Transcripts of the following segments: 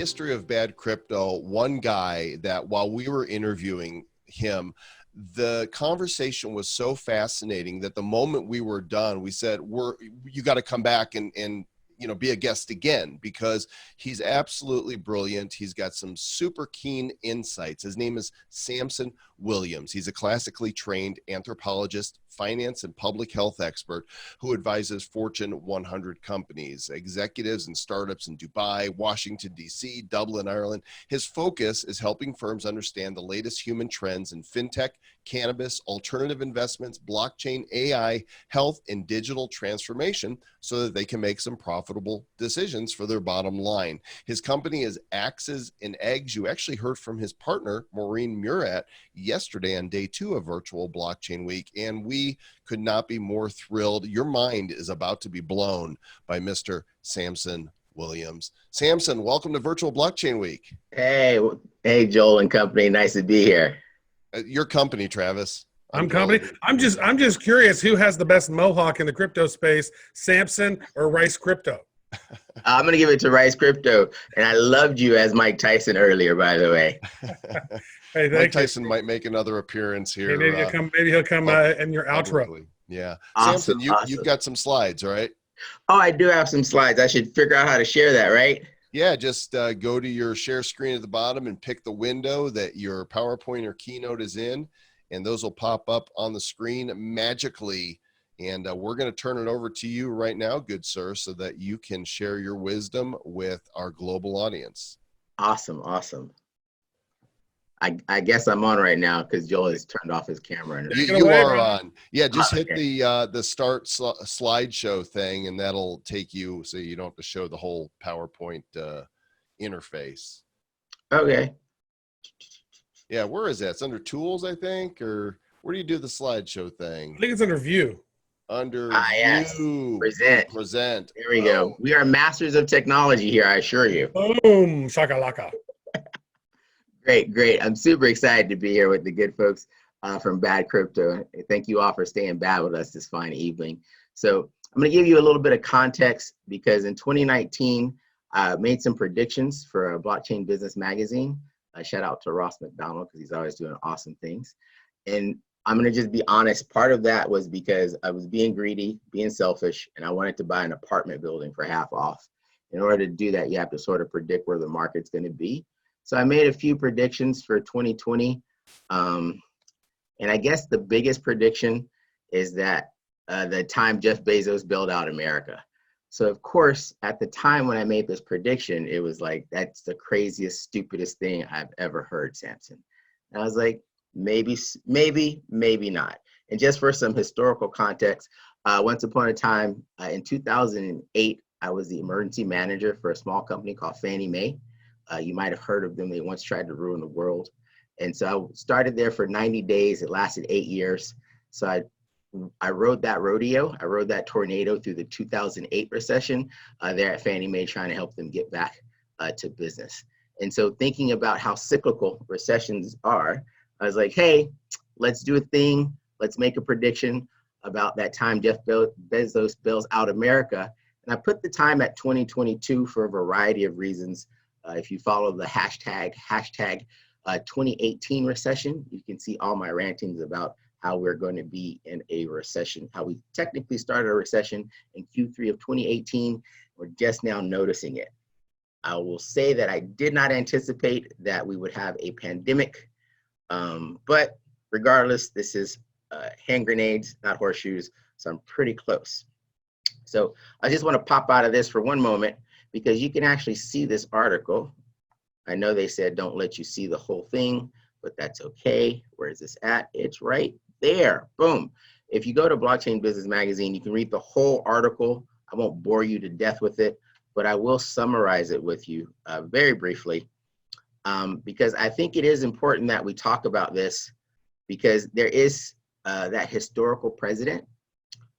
history of bad crypto, one guy that while we were interviewing him, the conversation was so fascinating that the moment we were done, we said, you got to come back and be a guest again, because he's absolutely brilliant. He's got some super keen insights. His name is Samson Williams. He's a classically trained anthropologist, finance and public health expert who advises Fortune 100 companies, executives and startups in Dubai, Washington, D.C., Dublin, Ireland. His focus is helping firms understand the latest human trends in fintech, cannabis, alternative investments, blockchain, AI, health, and digital transformation so that they can make some profitable decisions for their bottom line. His company is Axes and Eggs. You actually heard from his partner, Maureen Murat, yesterday on day 2 of Virtual Blockchain Week, and we could not be more thrilled. Your mind is about to be blown by Mr. Samson Williams. Samson, welcome to Virtual Blockchain Week. Hey, Joel and company. Nice to be here. Your company, Travis. I'm just curious, who has the best mohawk in the crypto space, Samson or Rice Crypto? I'm going to give it to Rice Crypto. And I loved you as Mike Tyson earlier, by the way. Hey, Mike Tyson might make another appearance here. Maybe he'll come in your outro. Publicly. Yeah. Awesome, Samson, you've got some slides, right? Oh, I do have some slides. I should figure out how to share that, right? Yeah, just go to your share screen at the bottom and pick the window that your PowerPoint or Keynote is in, and those will pop up on the screen magically. And we're going to turn it over to you right now, good sir, so that you can share your wisdom with our global audience. Awesome. I guess I'm on right now because Joel has turned off his camera. You are on. Yeah, just hit the start slideshow thing, and that'll take you so you don't have to show the whole PowerPoint interface. Okay. Yeah, where is that? It's under Tools, I think, or where do you do the slideshow thing? I think it's under View. Under yes. View. Present. There we go. We are masters of technology here, I assure you. Boom, shakalaka. Great. I'm super excited to be here with the good folks from Bad Crypto. Thank you all for staying bad with us this fine evening. So I'm going to give you a little bit of context because in 2019, I made some predictions for a Blockchain Business magazine. Shout out to Ross McDonald because he's always doing awesome things. And I'm going to just be honest. Part of that was because I was being greedy, being selfish, and I wanted to buy an apartment building for half off. In order to do that, you have to sort of predict where the market's going to be. So I made a few predictions for 2020. And I guess the biggest prediction is that the time Jeff Bezos bailed out America. So of course, at the time when I made this prediction, it was like, that's the craziest, stupidest thing I've ever heard, Samson. And I was like, maybe not. And just for some historical context, once upon a time in 2008, I was the emergency manager for a small company called Fannie Mae. You might have heard of them. They once tried to ruin the world. And so I started there for 90 days. It lasted 8 years. So I rode that rodeo. I rode that tornado through the 2008 recession there at Fannie Mae, trying to help them get back to business. And so thinking about how cyclical recessions are, I was like, hey, let's do a thing. Let's make a prediction about that time Jeff Bezos bails out America. And I put the time at 2022 for a variety of reasons. If you follow the hashtag 2018 recession, you can see all my rantings about how we're going to be in a recession, how we technically started a recession in Q3 of 2018. We're just now noticing it. I will say that I did not anticipate that we would have a pandemic, but regardless, this is hand grenades, not horseshoes, so I'm pretty close. So I just want to pop out of this for one moment because you can actually see this article. I know they said don't let you see the whole thing, but that's okay. Where is this at? It's right there. Boom. If you go to Blockchain Business Magazine, you can read the whole article. I won't bore you to death with it, but I will summarize it with you very briefly because I think it is important that we talk about this because there is that historical precedent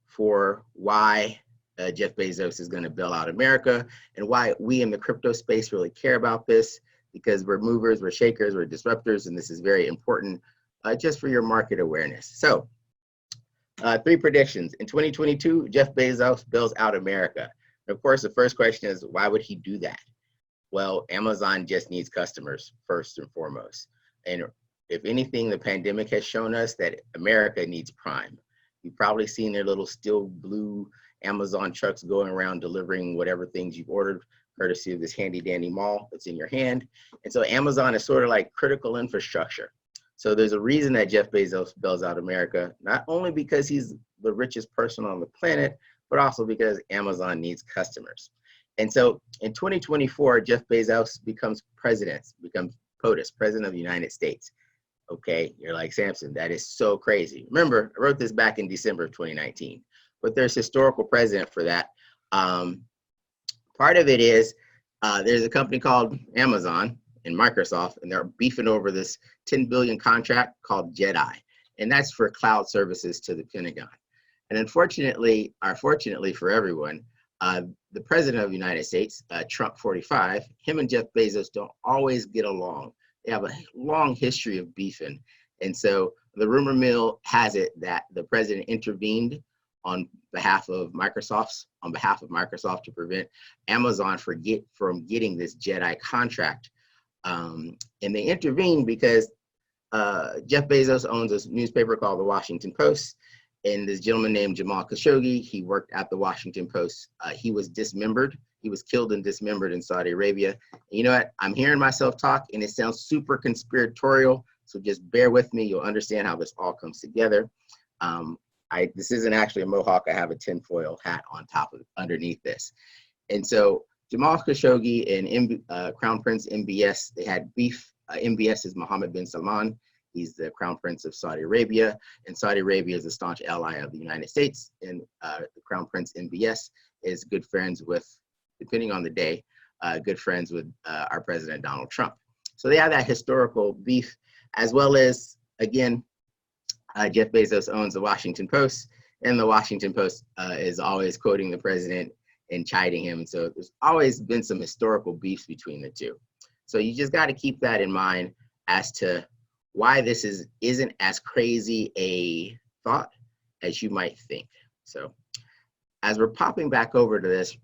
for why Jeff Bezos is going to bail out America and why we in the crypto space really care about this because we're movers, we're shakers, we're disruptors, and this is very important just for your market awareness. So 3 predictions. In 2022, Jeff Bezos bails out America. And of course, the first question is, why would he do that? Well, Amazon just needs customers first and foremost. And if anything, the pandemic has shown us that America needs Prime. You've probably seen their little steel blue Amazon trucks going around delivering whatever things you've ordered, courtesy of this handy dandy mall that's in your hand. And so Amazon is sort of like critical infrastructure. So there's a reason that Jeff Bezos bails out America, not only because he's the richest person on the planet, but also because Amazon needs customers. And so in 2024, Jeff Bezos becomes POTUS, President of the United States. Okay, you're like, Samson, that is so crazy. Remember, I wrote this back in December of 2019, but there's historical precedent for that. Part of it is there's a company called Amazon and Microsoft, and they're beefing over this 10 billion contract called JEDI, and that's for cloud services to the Pentagon. And unfortunately, or fortunately for everyone, the President of the United States, Trump 45, him and Jeff Bezos don't always get along. They have a long history of beefing. And so the rumor mill has it that the president intervened on behalf of Microsoft to prevent Amazon from getting this JEDI contract. And they intervened because Jeff Bezos owns a newspaper called the Washington Post. And this gentleman named Jamal Khashoggi, he worked at the Washington Post. He was dismembered. He was killed and dismembered in Saudi Arabia. And you know what? I'm hearing myself talk and it sounds super conspiratorial. So just bear with me. You'll understand how this all comes together. This isn't actually a mohawk. I have a tinfoil hat on top of underneath this. And so Jamal Khashoggi and Crown Prince MBS, they had beef. MBS is Mohammed bin Salman. He's the Crown Prince of Saudi Arabia, and Saudi Arabia is a staunch ally of the United States. And the Crown Prince MBS is good friends with, depending on the day, good friends with our President Donald Trump. So they have that historical beef, as well as, again, Jeff Bezos owns the Washington Post, and the Washington Post is always quoting the president and chiding him. So there's always been some historical beefs between the two. So you just got to keep that in mind as to why this isn't as crazy a thought as you might think. So as we're popping back over to this,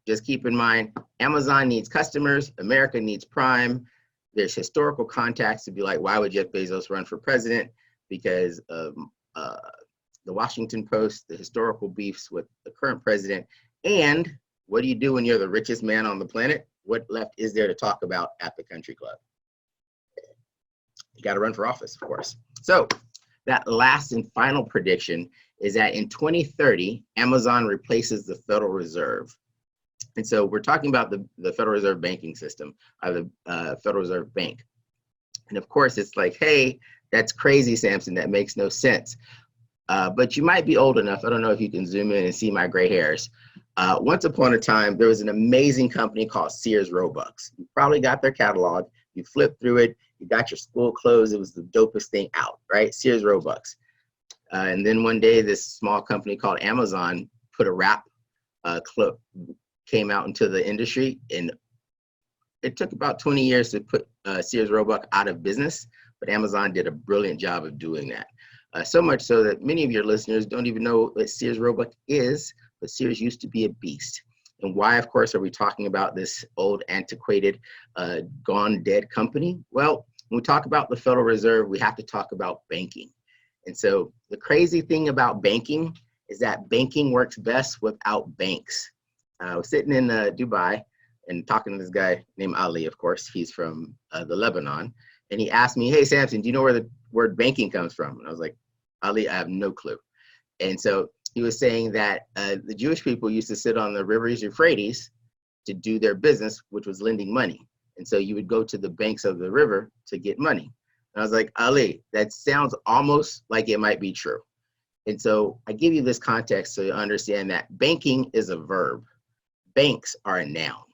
just keep in mind, Amazon needs customers, America needs Prime. There's historical context to be like, why would Jeff Bezos run for president? Because of the Washington Post, the historical beefs with the current president, and what do you do when you're the richest man on the planet? What left is there to talk about at the country club? You got to run for office, of course. So that last and final prediction is that in 2030, Amazon replaces the Federal Reserve. And so we're talking about the Federal Reserve banking system, the Federal Reserve Bank. And of course, it's like, hey, that's crazy, Samson. That makes no sense. But you might be old enough. I don't know if you can zoom in and see my gray hairs. Once upon a time, there was an amazing company called Sears Roebuck. You probably got their catalog. You flipped through it. You got your school clothes. It was the dopest thing out, right? Sears Roebuck. And then one day, this small company called Amazon put a rap clip, came out into the industry. And it took about 20 years to put Sears Roebuck out of business. But Amazon did a brilliant job of doing that. So much so that many of your listeners don't even know what Sears Roebuck is, but Sears used to be a beast. And why, of course, are we talking about this old, antiquated, gone dead company? Well, when we talk about the Federal Reserve, we have to talk about banking. And so the crazy thing about banking is that banking works best without banks. I was sitting in Dubai and talking to this guy named Ali, of course. He's from the Lebanon. And he asked me, hey, Samson, do you know where the word banking comes from? And I was like, Ali, I have no clue. And so he was saying that the Jewish people used to sit on the river Euphrates to do their business, which was lending money. And so you would go to the banks of the river to get money. And I was like, Ali, that sounds almost like it might be true. And so I give you this context so you understand that banking is a verb. Banks are a noun.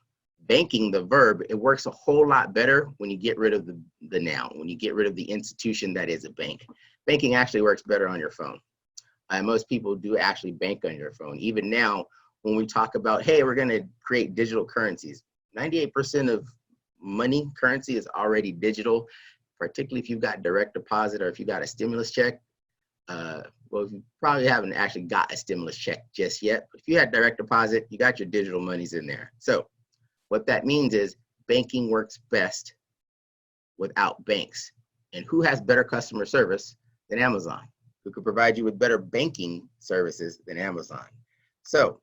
Banking, the verb, it works a whole lot better when you get rid of the noun, when you get rid of the institution that is a bank. Banking actually works better on your phone. Most people do actually bank on your phone. Even now, when we talk about, hey, we're going to create digital currencies, 98% of money currency is already digital, particularly if you've got direct deposit or if you got a stimulus check. Well, you probably haven't actually got a stimulus check just yet. But if you had direct deposit, you got your digital monies in there. So what that means is banking works best without banks. And who has better customer service than Amazon? Who could provide you with better banking services than Amazon? So,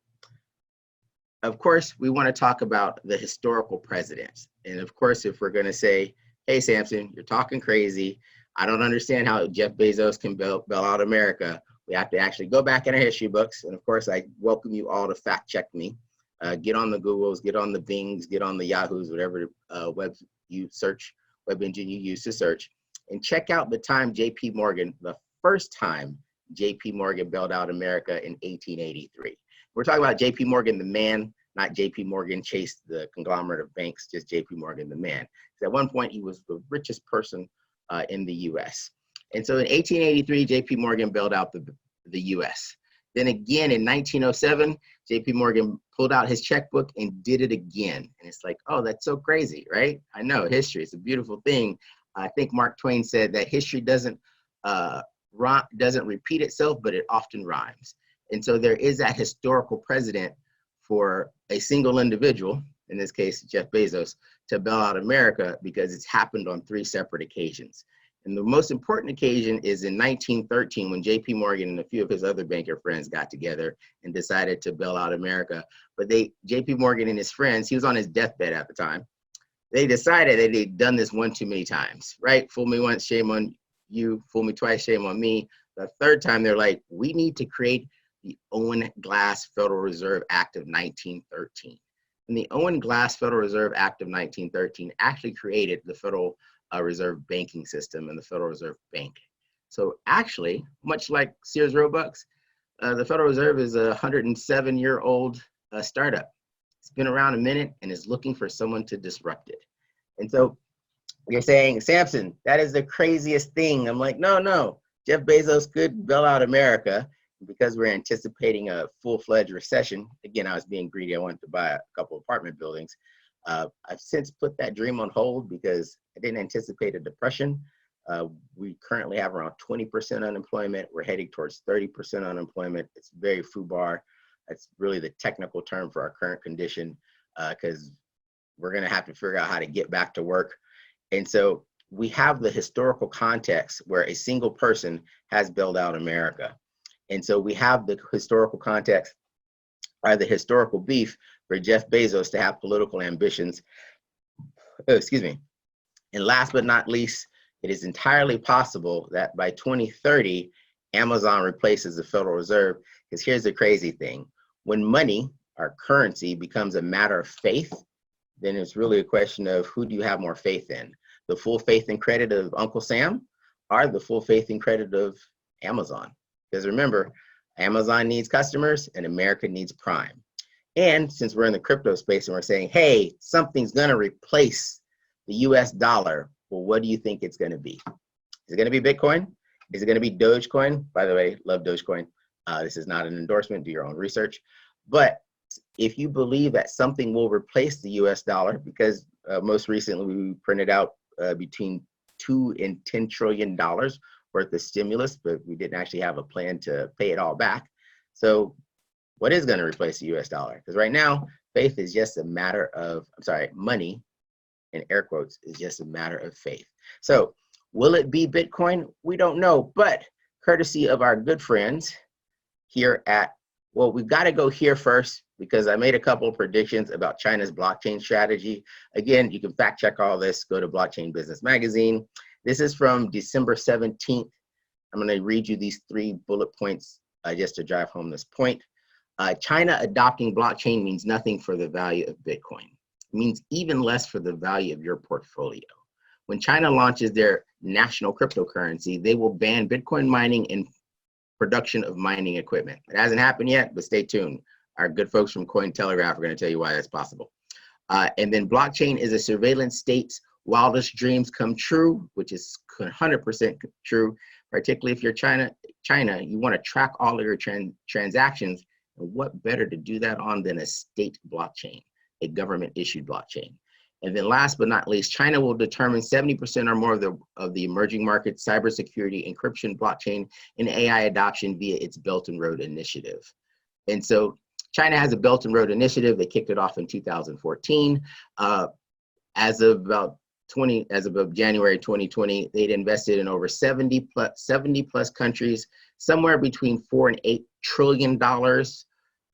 of course, we want to talk about the historical precedents. And of course, if we're going to say, hey, Samson, you're talking crazy. I don't understand how Jeff Bezos can bail out America. We have to actually go back in our history books. And of course, I welcome you all to fact check me. Get on the Googles, get on the Bings, get on the Yahoos, whatever web engine you use to search, and check out the time JP Morgan, the first time JP Morgan bailed out America in 1883. We're talking about JP Morgan, the man, not JP Morgan Chase, the conglomerate of banks, just JP Morgan, the man. Because at one point, he was the richest person in the US. And so in 1883, JP Morgan bailed out the US. Then again in 1907, JP Morgan pulled out his checkbook and did it again. And it's like, oh, that's so crazy, right? I know, history, it's a beautiful thing. I think Mark Twain said that history doesn't repeat itself, but it often rhymes. And so there is that historical precedent for a single individual, in this case, Jeff Bezos, to bail out America because it's happened on 3 separate occasions. And the most important occasion is in 1913 when JP Morgan and a few of his other banker friends got together and decided to bail out America. But JP Morgan and his friends, he was on his deathbed at the time, they decided that they'd done this one too many times, right? Fool me once, shame on you. Fool me twice, shame on me. The third time, they're like, we need to create the Owen Glass Federal Reserve Act of 1913. And the Owen Glass Federal Reserve Act of 1913 actually created the Federal Reserve banking system and the Federal Reserve Bank. So actually, much like Sears Roebuck, the Federal Reserve is a 107-year-old startup. It's been around a minute and is looking for someone to disrupt it. And so you're saying, Samson, that is the craziest thing. I'm like, no, Jeff Bezos could bail out America. Because we're anticipating a full-fledged recession. Again, I was being greedy. I wanted to buy a couple apartment buildings. I've since put that dream on hold because I didn't anticipate a depression. We currently have around 20% unemployment. We're heading towards 30% unemployment. It's very FUBAR. That's really the technical term for our current condition because we're going to have to figure out how to get back to work. And so we have the historical context where a single person has bailed out America. And so we have the historical context, or the historical beef for Jeff Bezos to have political ambitions. Excuse me. And last but not least, it is entirely possible that by 2030, Amazon replaces the Federal Reserve. Because here's the crazy thing. When money, our currency, becomes a matter of faith, then it's really a question of who do you have more faith in? The full faith and credit of Uncle Sam or the full faith and credit of Amazon? Because remember, Amazon needs customers and America needs Prime. And since we're in the crypto space and we're saying, hey, something's going to replace the US dollar, well, what do you think it's going to be? Is it going to be Bitcoin? Is it going to be Dogecoin? By the way, love Dogecoin. This is not an endorsement. Do your own research. But if you believe that something will replace the US dollar, because most recently we printed out between $2 and $10 trillion worth of stimulus, but we didn't actually have a plan to pay it all back. So what is going to replace the US dollar? Because right now, faith is just a matter of, money, in air quotes, is just a matter of faith. So will it be Bitcoin? We don't know, but courtesy of our good friends here at, well, we've got to go here first because I made a couple of predictions about China's blockchain strategy. Again, you can fact check all this, go to Blockchain Business Magazine. This is from December 17th. I'm going to read you these 3 bullet points just to drive home this point. China adopting blockchain means nothing for the value of Bitcoin. It means even less for the value of your portfolio. When China launches their national cryptocurrency, they will ban Bitcoin mining and production of mining equipment. It hasn't happened yet, but stay tuned. Our good folks from Cointelegraph are going to tell you why that's possible. And then blockchain is a surveillance state's wildest dreams come true, which is 100% true, particularly if you're China, you want to track all of your transactions. And what better to do that on than a state blockchain, a government issued blockchain. And then last but not least, China will determine 70% or more of the emerging markets, cybersecurity, encryption, blockchain, and AI adoption via its Belt and Road Initiative. And so China has a Belt and Road Initiative. They kicked it off in 2014. as of January 2020, they'd invested in over 70 plus countries, somewhere between $4 and $8 trillion.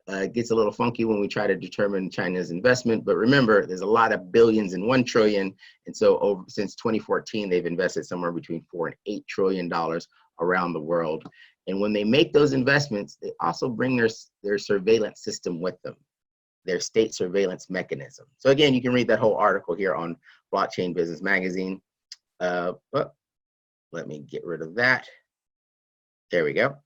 It gets a little funky when we try to determine China's investment, but remember, there's a lot of billions in 1 trillion. And so since 2014, they've invested somewhere between $4 and $8 trillion around the world. And when they make those investments, they also bring their surveillance system with them, their state surveillance mechanism. So again, you can read that whole article here on Blockchain Business Magazine. Let me get rid of that. There we go.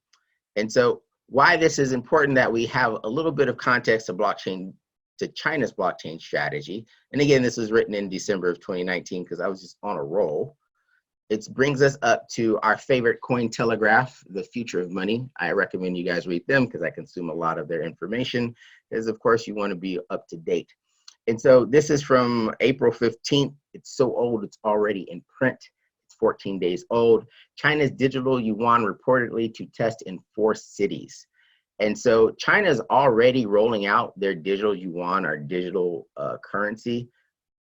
And so why this is important that we have a little bit of context to China's blockchain strategy. And again, this was written in December of 2019 because I was just on a roll. It brings us up to our favorite Cointelegraph, The Future of Money. I recommend you guys read them because I consume a lot of their information, because of course you want to be up to date. And so this is from April 15th. It's so old, it's already in print. It's 14 days old. China's digital yuan reportedly to test in 4 cities. And so China's already rolling out their digital yuan, or digital currency.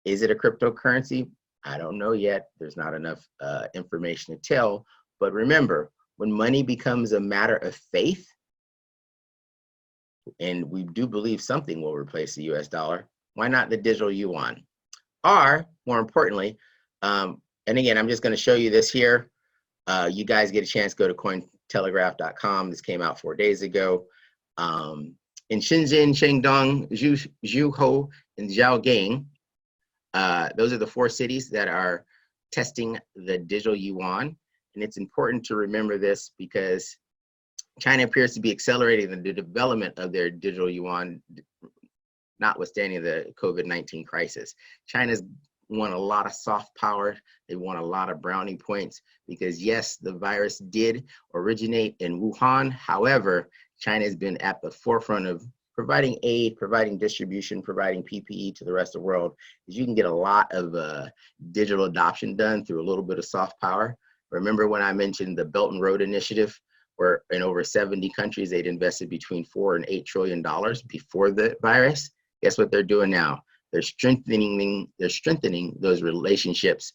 Is it a cryptocurrency? I don't know yet. There's not enough information to tell. But remember, when money becomes a matter of faith, and we do believe something will replace the US dollar, why not the digital yuan? Or, more importantly, and again, I'm just going to show you this here. You guys get a chance, go to cointelegraph.com. This came out 4 days ago. In Shenzhen, Shandong, Zhuhou, and Zhaogang, those are the 4 cities that are testing the digital yuan. And it's important to remember this because China appears to be accelerating the development of their digital yuan, notwithstanding the COVID-19 crisis. China's won a lot of soft power. They won a lot of brownie points because yes, the virus did originate in Wuhan. However, China has been at the forefront of providing aid, providing distribution, providing PPE to the rest of the world. Because you can get a lot of digital adoption done through a little bit of soft power. Remember when I mentioned the Belt and Road Initiative, where in over 70 countries, they'd invested between $4 and $8 trillion before the virus? Guess what they're doing now? They're strengthening those relationships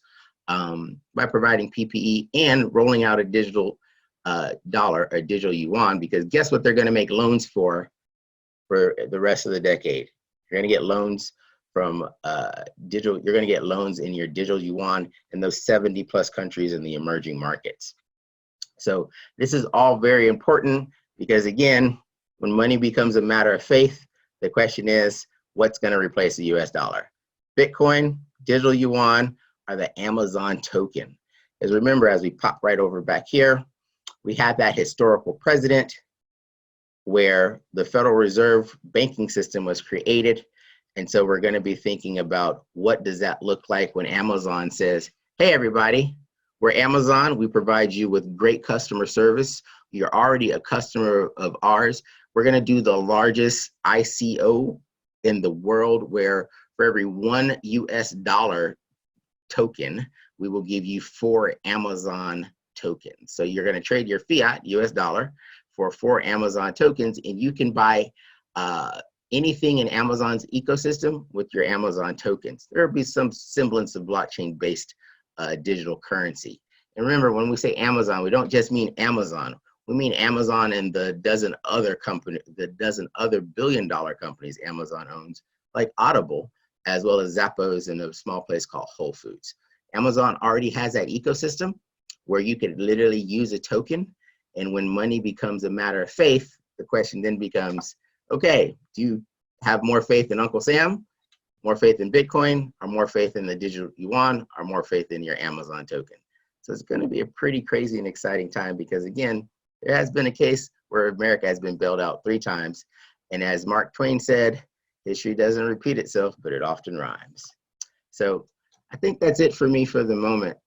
by providing PPE and rolling out a digital dollar, a digital yuan, because guess what they're going to make loans for the rest of the decade? You're going to get loans from you're going to get loans in your digital yuan in those 70 plus countries in the emerging markets. So this is all very important because again, when money becomes a matter of faith, the question is, what's going to replace the US dollar? Bitcoin, digital yuan, or the Amazon token? Because remember, as we pop right over back here, we have that historical precedent where the Federal Reserve banking system was created. And so we're going to be thinking about what does that look like when Amazon says, hey, everybody, we're Amazon. We provide you with great customer service. You're already a customer of ours. We're going to do the largest ICO in the world where for every $1 US token, we will give you 4 Amazon tokens. So you're going to trade your fiat US dollar for 4 Amazon tokens, and you can buy anything in Amazon's ecosystem with your Amazon tokens. There will be some semblance of blockchain-based digital currency. And remember, when we say Amazon, we don't just mean Amazon. We mean Amazon and the dozen other billion-dollar companies Amazon owns, like Audible, as well as Zappos and a small place called Whole Foods. Amazon already has that ecosystem where you can literally use a token. And when money becomes a matter of faith, the question then becomes, okay, do you have more faith in Uncle Sam, more faith in Bitcoin, or more faith in the digital yuan, or more faith in your Amazon token? So it's going to be a pretty crazy and exciting time because, again, there has been a case where America has been bailed out 3 times. And as Mark Twain said, history doesn't repeat itself, but it often rhymes. So I think that's it for me for the moment.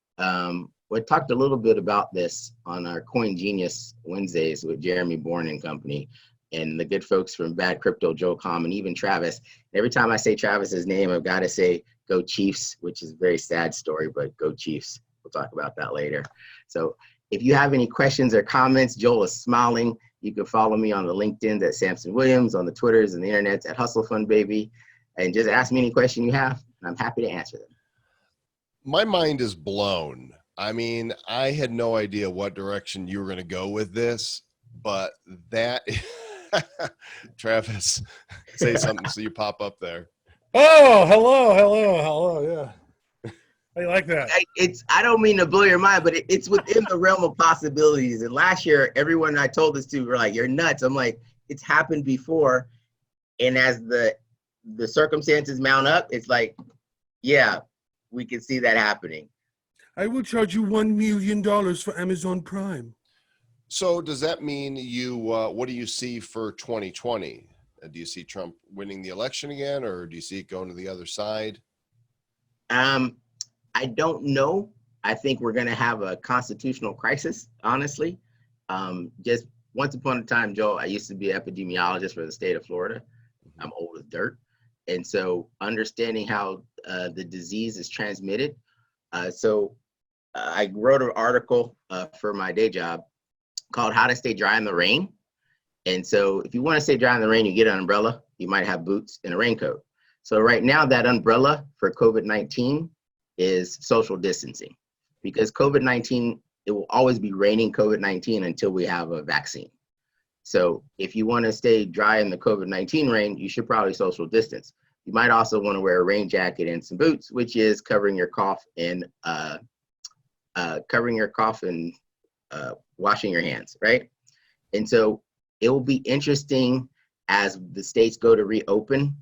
We talked a little bit about this on our Coin Genius Wednesdays with Jeremy Bourne and company and the good folks from Bad Crypto, Joel Comm, and even Travis. Every time I say Travis's name, I've got to say go Chiefs, which is a very sad story, but go Chiefs. We'll talk about that later. So if you have any questions or comments, Joel is smiling. You can follow me on the LinkedIn at Samson Williams, on the Twitters and the internets at Hustle Fund Baby, and just ask me any question you have, and I'm happy to answer them. My mind is blown. I mean, I had no idea what direction you were going to go with this, but that, Travis, say something so you pop up there. Oh, hello. Yeah. How you like that? I don't mean to blow your mind, but it's within the realm of possibilities. And last year, everyone I told this to were like, "You're nuts." I'm like, it's happened before. And as the circumstances mount up, it's like, yeah, we can see that happening. I will charge you $1 million for Amazon Prime. So does that mean you, what do you see for 2020? Do you see Trump winning the election again, or do you see it going to the other side? I don't know. I think we're going to have a constitutional crisis, honestly. Just once upon a time, Joel, I used to be an epidemiologist for the state of Florida. I'm old as dirt. And so understanding how the disease is transmitted. I wrote an article for my day job called How to Stay Dry in the Rain. And so if you want to stay dry in the rain, you get an umbrella, you might have boots and a raincoat. So right now that umbrella for COVID-19 is social distancing, because COVID-19, it will always be raining COVID-19 until we have a vaccine. So if you want to stay dry in the COVID-19 rain, you should probably social distance. You might also want to wear a rain jacket and some boots, which is covering your cough and washing your hands, right? And so it will be interesting as the states go to reopen.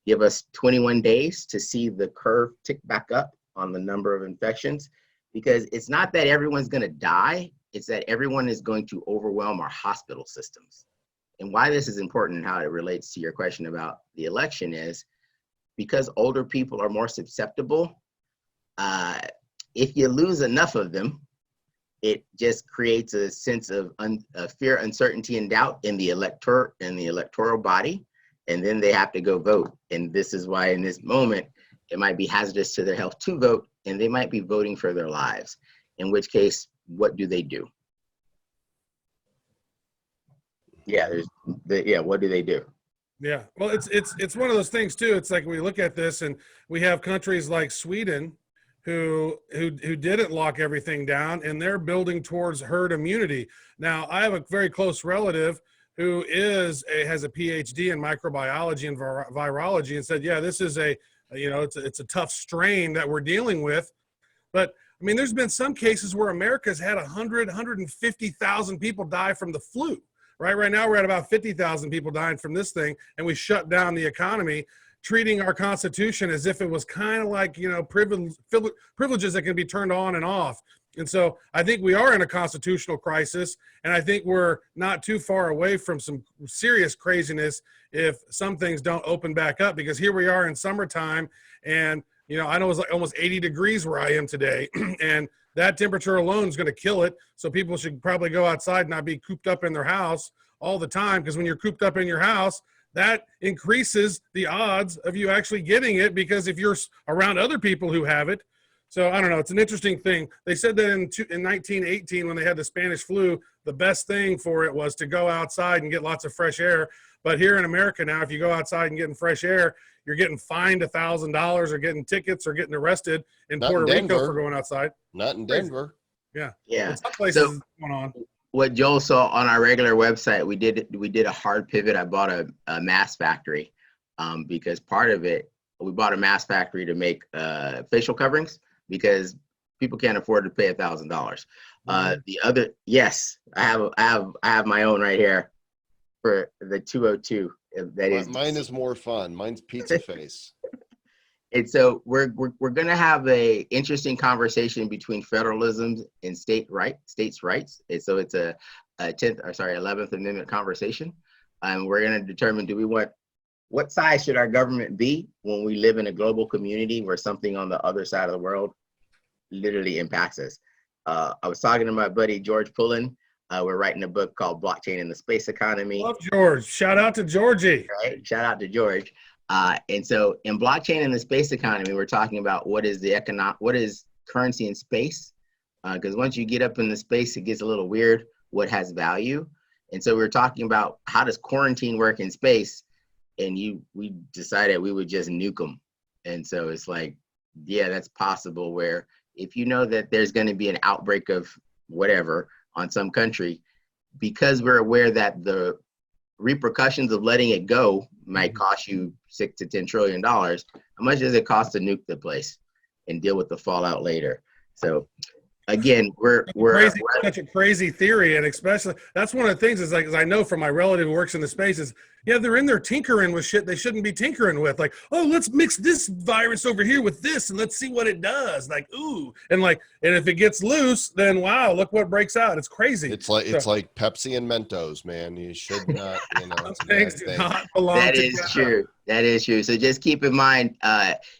Give us 21 days to see the curve tick back up on the number of infections, because it's not that everyone's going to die, it's that everyone is going to overwhelm our hospital systems. And why this is important and how it relates to your question about the election is because older people are more susceptible. If you lose enough of them, it just creates a sense of fear, uncertainty, and doubt in the electoral body, and then they have to go vote. And this is why in this moment, it might be hazardous to their health to vote, and they might be voting for their lives, in which case, what do they do? What do they do? Yeah, well, it's one of those things too. It's like we look at this, and we have countries like Sweden who didn't lock everything down, and they're building towards herd immunity. Now, I have a very close relative who has a PhD in microbiology and virology, and said, yeah, this is it's a tough strain that we're dealing with. But I mean, there's been some cases where America's had 150,000 people die from the flu. Right now, we're at about 50,000 people dying from this thing, and we shut down the economy, treating our Constitution as if it was kind of like, privileges that can be turned on and off. And so I think we are in a constitutional crisis, and I think we're not too far away from some serious craziness if some things don't open back up, because here we are in summertime, and I know it's like almost 80 degrees where I am today, and that temperature alone is going to kill it. So people should probably go outside and not be cooped up in their house all the time, because when you're cooped up in your house, that increases the odds of you actually getting it, because if you're around other people who have it. So I don't know. It's an interesting thing. They said that in 1918, when they had the Spanish flu, the best thing for it was to go outside and get lots of fresh air. But here in America now, if you go outside and getting fresh air, you're getting fined $1,000 or getting tickets or getting arrested in Puerto Rico for going outside. Not in Denver. Yeah. Yeah. Some places going on. What Joel saw on our regular website, we did a hard pivot. I bought a mask factory because part of it, we bought a mask factory to make facial coverings, because people can't afford to pay $1,000. The other, yes, I have my own right here for the 202. Mine is more fun. Mine's pizza face. And so we're going to have a interesting conversation between federalism and states' rights. And so it's a 11th Amendment conversation. We're going to determine, what size should our government be when we live in a global community where something on the other side of the world literally impacts us. I was talking to my buddy, George Pullen. We're writing a book called Blockchain and the Space Economy. Love George. Shout out to Georgie. Right? Shout out to George. And so in blockchain and the space economy, we're talking about what is currency in space? Because once you get up in the space, it gets a little weird. What has value? And so we're talking about how does quarantine work in space? And we decided we would just nuke them. And so it's like, yeah, that's possible, where if you know that there's going to be an outbreak of whatever on some country, because we're aware that the repercussions of letting it go might cost you $6 to $10 trillion. How much does it cost to nuke the place and deal with the fallout later? So again, we're such a crazy theory, and especially that's one of the things is like, as I know from my relative who works in the spaces, yeah, they're in there tinkering with shit they shouldn't be tinkering with. Like, oh, let's mix this virus over here with this and let's see what it does. Like, ooh, and if it gets loose, then wow, look what breaks out. It's crazy. It's like Pepsi and Mentos, man. You should not, it's a things bad do thing. not belong That together. is true. That is true. So just keep in mind,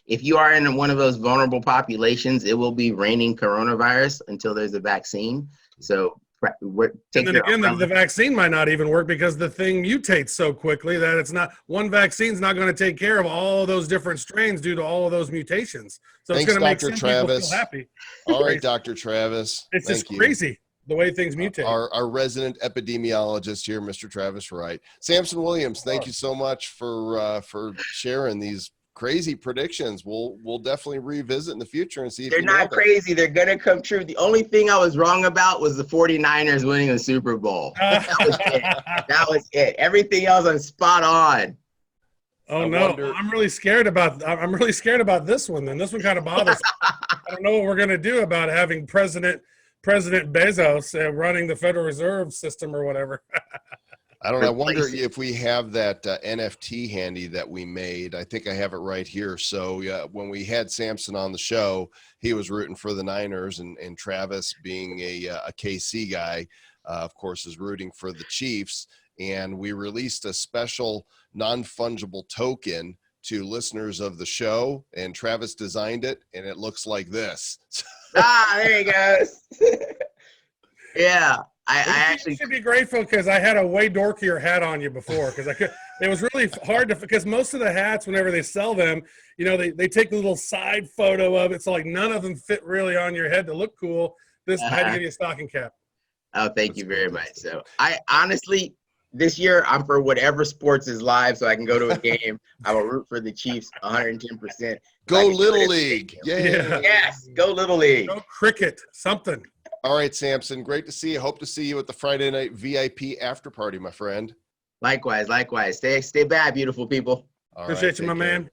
if you are in one of those vulnerable populations, it will be raining coronavirus until there's a vaccine. So And then again, the vaccine might not even work because the thing mutates so quickly that it's not, one vaccine's not going to take care of all those different strains due to all of those mutations. So Thanks, it's going to make Dr. some Travis. people feel happy. All right, Dr. Travis. It's Thank just you. crazy the way things mutate. Our resident epidemiologist here, Mr. Travis Wright. Samson Williams, thank you so much for sharing these crazy predictions. We'll definitely revisit in the future and see if they're not crazy. They're gonna come true. The only thing I was wrong about was the 49ers winning the Super Bowl. That was it. That was it. Everything else I'm spot on. Oh no, I'm really scared about this one. Then this one kind of bothers me. I don't know what we're gonna do about having President Bezos running the Federal Reserve System or whatever. I don't know. I wonder if we have that NFT handy that we made. I think I have it right here. So when we had Samson on the show, he was rooting for the Niners, and Travis, being a KC guy, of course, is rooting for the Chiefs. And we released a special non-fungible token to listeners of the show, and Travis designed it, and it looks like this. There he goes. Yeah. I actually should be grateful because I had a way dorkier hat on you before, because it was really hard to, because most of the hats, whenever they sell them, they take a little side photo of it, so like none of them fit really on your head to look cool. I had to give you a stocking cap. Oh, thank you very much. So I honestly, this year I'm for whatever sports is live, so I can go to a game. I will root for the Chiefs 110%. Go Little League. Yeah. Yes, go Little League. Go cricket, something. All right, Samson, great to see you. Hope to see you at the Friday night VIP after party, my friend. Likewise. Stay bad, beautiful people. All Appreciate right, you, my take care. man.